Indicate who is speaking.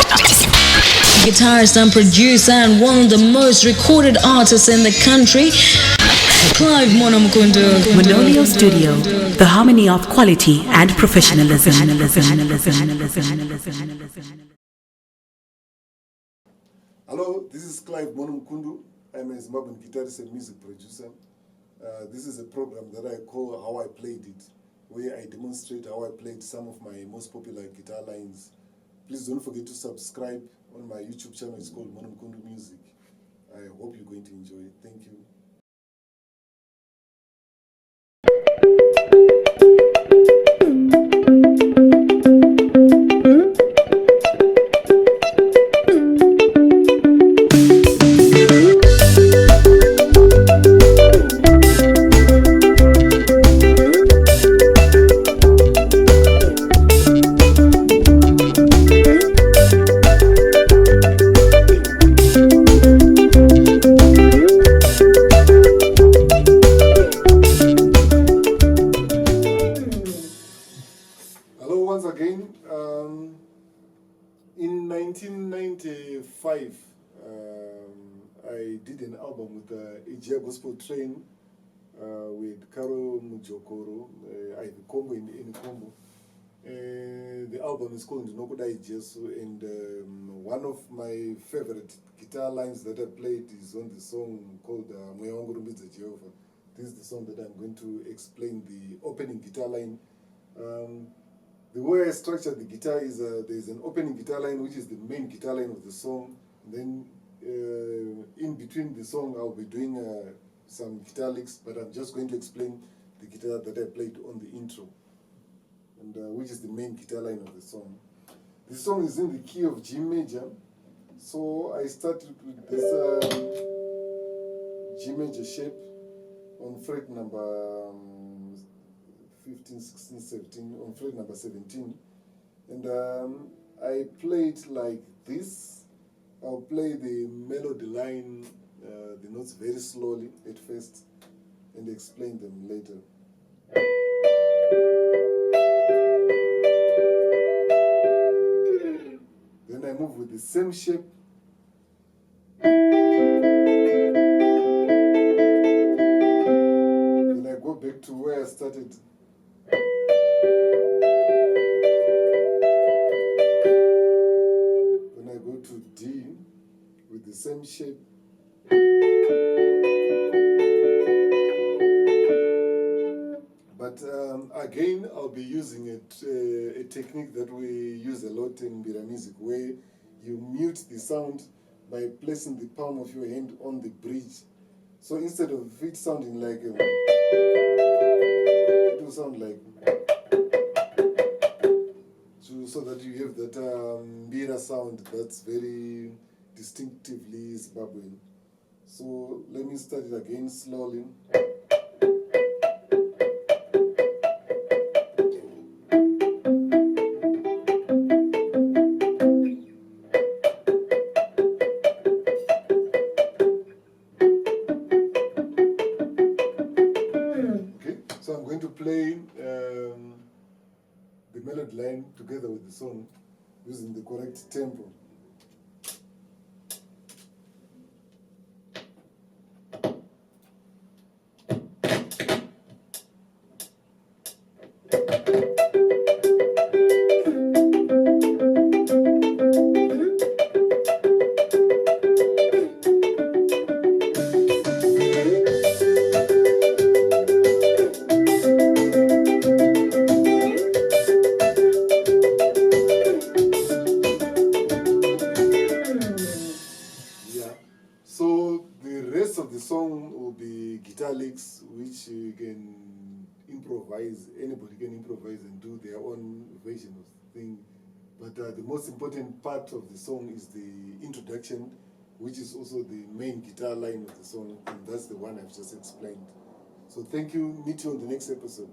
Speaker 1: Guitarist and producer and one of the most recorded artists in the country, Clive Mukundu.
Speaker 2: Manolio Studio, the harmony of quality and professionalism.
Speaker 3: Hello, this is Clive Mukundu. I'm a Zimbabwean guitarist and music producer. This is a program that I call How I Played It, where I demonstrate how I played some of my most popular guitar lines. Please don't forget to subscribe on my YouTube channel. It's called Mukundu Music. I hope you're going to enjoy it. Thank you. Once again, in 1995, I did an album with Egea Gospel Train with Karo Mujokoro, Ivy Combo in Combo. The album is called Nokodai Jesu, and one of my favorite guitar lines that I played is on the song called Ngaarumbidzwe. This is the song that I'm going to explain, the opening guitar line. The way I structured the guitar is there's an opening guitar line, which is the main guitar line of the song. Then in between the song, I'll be doing some guitar licks, but I'm just going to explain the guitar that I played on the intro, and which is the main guitar line of the song. The song is in the key of G major, so I started with this G major shape on fret number 15, 16, 17, on fret number 17, and I play it like this. I'll play the melody line, the notes very slowly at first, and explain them later. Then I move with the same shape. Then I go back to where I started. Then I go to D with the same shape. But again, I'll be using a technique that we use a lot in Mbira music, where you mute the sound by placing the palm of your hand on the bridge. So instead of it sounding like it will sound like, so that you have that Mbira sound that's very distinctively Zimbabwean. So let me start it again slowly. So I'm going to play the melody line together with the song using the correct tempo. So the rest of the song will be guitar licks, which you can improvise. Anybody can improvise and do their own version of the thing. But the most important part of the song is the introduction, which is also the main guitar line of the song, and that's the one I've just explained. So thank you. Meet you on the next episode.